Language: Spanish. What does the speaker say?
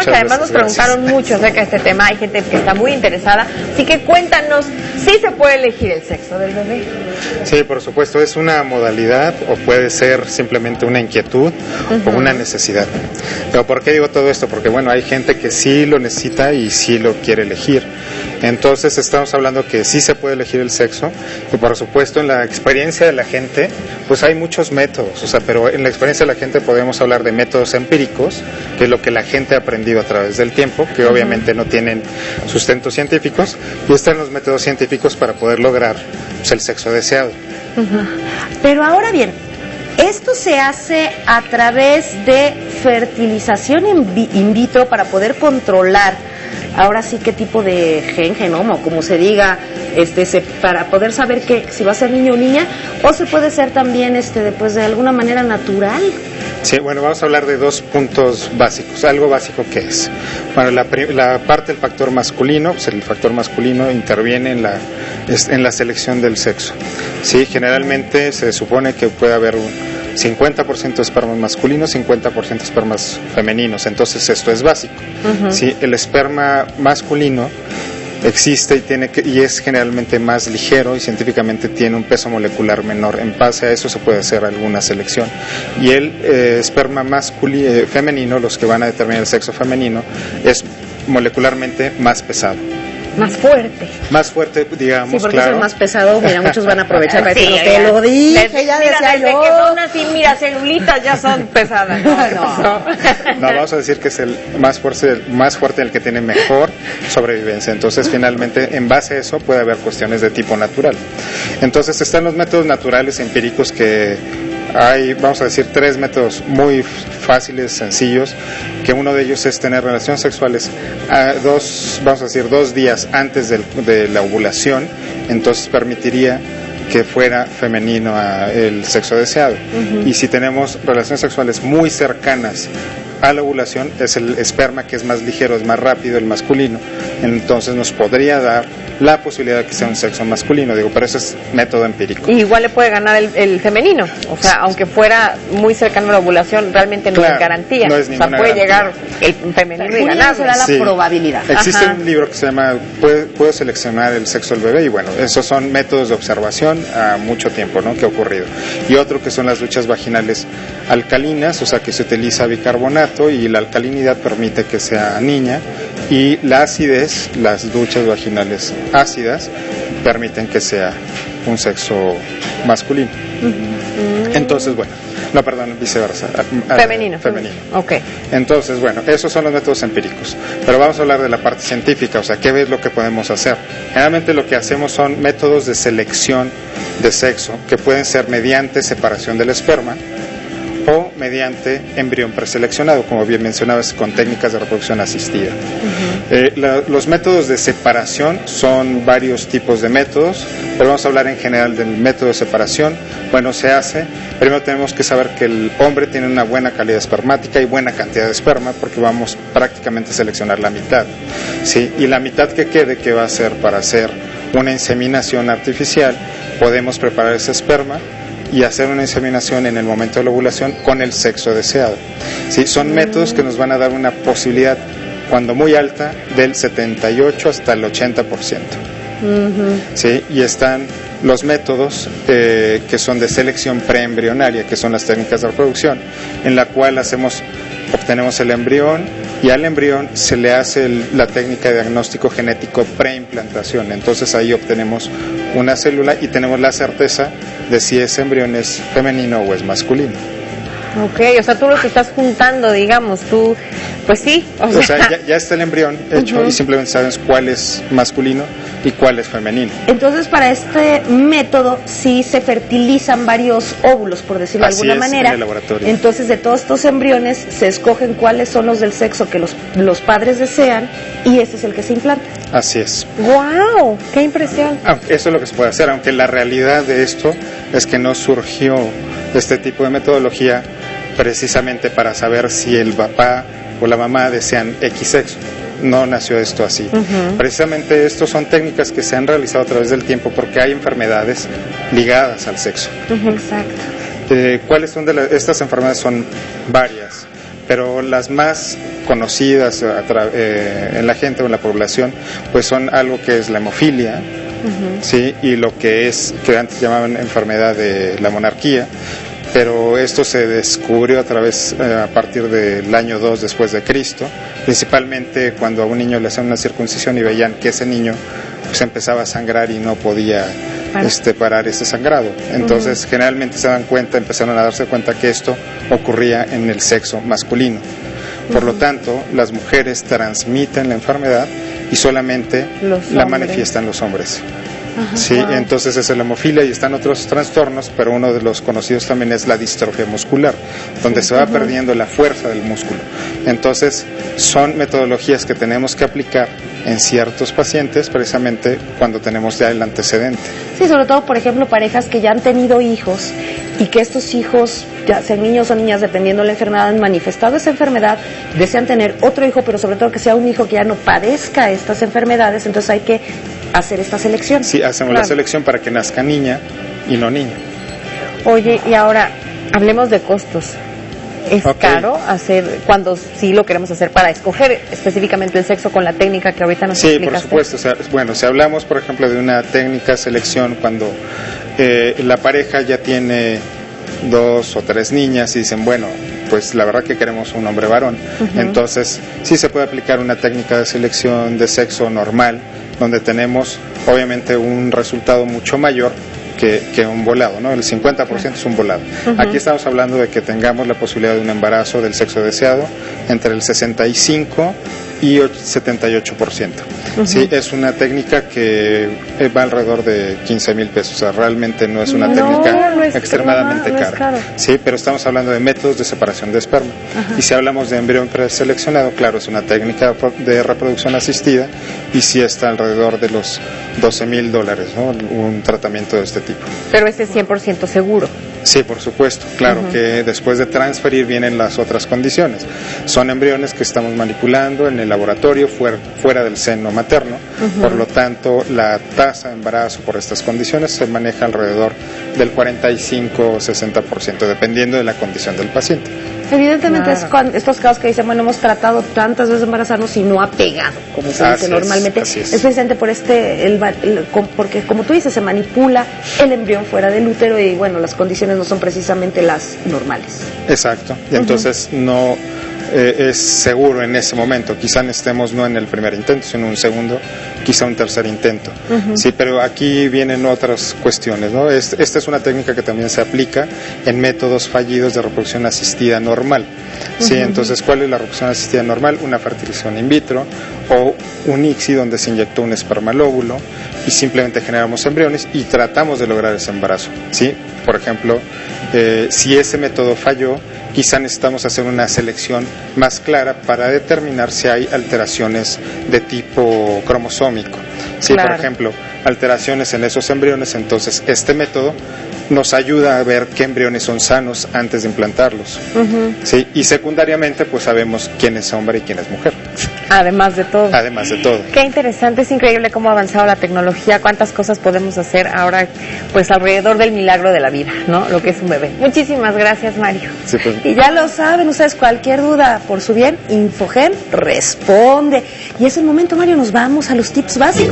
tema que además nos preguntaron mucho acerca de este tema. Hay gente que está muy interesada. Así que cuéntanos, ¿sí se puede elegir el sexo del bebé? Sí, por supuesto, es una modalidad o puede ser simplemente una inquietud o una necesidad. Pero ¿por qué digo todo esto? Porque bueno, hay gente que sí lo necesita y sí lo quiere elegir. Entonces estamos hablando que sí se puede elegir el sexo y por supuesto en la experiencia de la gente pues hay muchos métodos, o sea, pero en la experiencia de la gente podemos hablar de métodos empíricos, que es lo que la gente ha aprendido a través del tiempo, que obviamente no tienen sustentos científicos, y están los métodos científicos para poder lograr pues, el sexo deseado. Pero ahora bien, esto se hace a través de fertilización in vitro para poder controlar ahora sí qué tipo de genoma o como se diga, para poder saber que si va a ser niño o niña, o se puede ser también pues de alguna manera natural. Sí, bueno, vamos a hablar de dos puntos básicos. Algo básico que es, bueno, la parte del factor masculino, pues el factor masculino interviene en la selección del sexo. Sí, generalmente se supone que puede haber un 50% de espermas masculinos, 50% de espermas femeninos. Entonces esto es básico. ¿Sí? El esperma masculino existe y es generalmente más ligero y científicamente tiene un peso molecular menor. En base a eso se puede hacer alguna selección. Y el esperma femenino, los que van a determinar el sexo femenino, es molecularmente más pesado. Más fuerte, digamos, sí, porque claro. Es el más pesado, mira, muchos van a aprovechar para decir, sí, te lo dije, ya decía desde yo. que son así, mira, celulitas ya son pesadas. No, vamos a decir que es el más fuerte, el que tiene mejor sobrevivencia. Entonces, finalmente, en base a eso puede haber cuestiones de tipo natural. Entonces, están los métodos naturales empíricos que hay, vamos a decir, 3 métodos muy fáciles, sencillos, que uno de ellos es tener relaciones sexuales vamos a decir 2 días antes de la ovulación. Entonces permitiría que fuera femenino el sexo deseado. Y si tenemos relaciones sexuales muy cercanas a la ovulación, es el esperma que es más ligero, es más rápido, el masculino, entonces nos podría dar la posibilidad de que sea un sexo masculino, pero eso es método empírico. Y igual le puede ganar el femenino, o sea, aunque fuera muy cercano a la ovulación, realmente no es garantía, no es o sea, puede garantía. Llegar el femenino y ganar. Será la probabilidad. Existe un libro que se llama Puedo seleccionar el sexo del bebé, y bueno, esos son métodos de observación a mucho tiempo, ¿no?, que ha ocurrido. Y otro que son las duchas vaginales alcalinas, o sea, que se utiliza bicarbonato y la alcalinidad permite que sea niña, y la acidez, las duchas vaginales ácidas, permiten que sea un sexo masculino. Entonces, bueno, no, perdón, viceversa. Femenino. Ok. Entonces, bueno, esos son los métodos empíricos. Pero vamos a hablar de la parte científica, o sea, ¿qué es lo que podemos hacer? Generalmente lo que hacemos son métodos de selección de sexo, que pueden ser mediante separación del esperma o mediante embrión preseleccionado, como bien mencionabas, con técnicas de reproducción asistida. Los métodos de separación son varios tipos de métodos, pero vamos a hablar en general del método de separación. Bueno, primero tenemos que saber que el hombre tiene una buena calidad espermática y buena cantidad de esperma, porque vamos prácticamente a seleccionar la mitad, ¿sí? Y la mitad que quede, que va a ser para hacer una inseminación artificial, podemos preparar ese esperma y hacer una inseminación en el momento de la ovulación con el sexo deseado. ¿Sí? Son métodos que nos van a dar una posibilidad, cuando muy alta, del 78 hasta el 80%. ¿Sí? Y están los métodos que son de selección preembrionaria, que son las técnicas de reproducción, en la cual obtenemos el embrión, y al embrión se le hace la técnica de diagnóstico genético preimplantación. Entonces ahí obtenemos una célula y tenemos la certeza de si ese embrión es femenino o es masculino. Ok, o sea, tú lo que estás juntando, digamos, pues sí. O sea, ya está el embrión hecho y simplemente sabes cuál es masculino y cuál es femenino. Entonces, para este método sí se fertilizan varios óvulos, por decirlo de alguna manera. En el laboratorio. Entonces, de todos estos embriones se escogen cuáles son los del sexo que los padres desean, y ese es el que se implanta. Así es. ¡Wow! ¡Qué impresión! Eso es lo que se puede hacer, aunque la realidad de esto es que no surgió este tipo de metodología precisamente para saber si el papá o la mamá desean X sexo. No nació esto así. Precisamente estos son técnicas que se han realizado a través del tiempo porque hay enfermedades ligadas al sexo. Exacto. ¿Cuáles son estas enfermedades? Son varias. pero las más conocidas en la gente o en la población, pues son algo que es la hemofilia, ¿sí? Y lo que antes llamaban enfermedad de la monarquía, pero esto se descubrió a partir del año 2 después de Cristo, principalmente cuando a un niño le hacían una circuncisión y veían que ese niño pues empezaba a sangrar y no podía parar ese sangrado. Entonces generalmente empezaron a darse cuenta que esto ocurría en el sexo masculino. Por lo tanto, las mujeres transmiten la enfermedad y solamente la manifiestan los hombres. Sí, entonces es la hemofilia y están otros trastornos, pero uno de los conocidos también es la distrofia muscular, donde se va perdiendo la fuerza del músculo. Entonces son metodologías que tenemos que aplicar en ciertos pacientes precisamente cuando tenemos ya el antecedente. Sí, sobre todo, por ejemplo, parejas que ya han tenido hijos y que estos hijos, ya sean niños o niñas, dependiendo de la enfermedad, han manifestado esa enfermedad, desean tener otro hijo, pero sobre todo que sea un hijo que ya no padezca estas enfermedades, entonces hay que hacer esta selección. Sí, hacemos la selección para que nazca niña y no niño. Oye, y ahora hablemos de costos. ¿Es caro hacer, cuando sí lo queremos hacer, para escoger específicamente el sexo con la técnica que ahorita nos explicaste? Sí, por supuesto. Si hablamos, por ejemplo, de una técnica selección cuando la pareja ya tiene 2 o 3 niñas y dicen, bueno, pues la verdad que queremos un hombre varón, entonces sí se puede aplicar una técnica de selección de sexo normal, donde tenemos obviamente un resultado mucho mayor que un volado, ¿no? El 50% es un volado. Aquí estamos hablando de que tengamos la posibilidad de un embarazo del sexo deseado entre el 65 y 78%. Sí, es una técnica que va alrededor de 15,000 pesos, o sea, realmente no es una técnica extremadamente cara. Sí, pero estamos hablando de métodos de separación de esperma. Y si hablamos de embrión preseleccionado, claro, es una técnica de reproducción asistida y sí está alrededor de los $12,000, ¿no? Un tratamiento de este tipo. Pero este es 100% seguro. Sí, por supuesto, claro que después de transferir vienen las otras condiciones. Son embriones que estamos manipulando en el laboratorio fuera del seno materno, por lo tanto la tasa de embarazo por estas condiciones se maneja alrededor del 45 o 60%, dependiendo de la condición del paciente. Evidentemente estos casos que dicen, bueno, hemos tratado tantas veces de embarazarnos y no ha pegado, como se dice normalmente, es precisamente por porque como tú dices, se manipula el embrión fuera del útero y bueno, las condiciones no son precisamente las normales. Exacto, y entonces no es seguro en ese momento, quizá estemos no en el primer intento, sino en un segundo, quizá un tercer intento. Sí, pero aquí vienen otras cuestiones, ¿no? Esta es una técnica que también se aplica en métodos fallidos de reproducción asistida normal. Sí, entonces, ¿cuál es la reproducción asistida normal? Una fertilización in vitro o un ICSI donde se inyectó un espermalóbulo y simplemente generamos embriones y tratamos de lograr ese embarazo. Sí, por ejemplo, si ese método falló, quizá necesitamos hacer una selección más clara para determinar si hay alteraciones de tipo cromosómico. Sí, por ejemplo, alteraciones en esos embriones, entonces este método nos ayuda a ver qué embriones son sanos antes de implantarlos. Sí, y secundariamente pues sabemos quién es hombre y quién es mujer. Además de todo. Además de todo. Qué interesante, es increíble cómo ha avanzado la tecnología, cuántas cosas podemos hacer ahora pues alrededor del milagro de la vida, ¿no? Lo que es un bebé. Muchísimas gracias, Mario. Sí, pues. Y ya lo saben ustedes, cualquier duda por su bien, Infogen responde. Y es el momento, Mario, nos vamos a los tips básicos.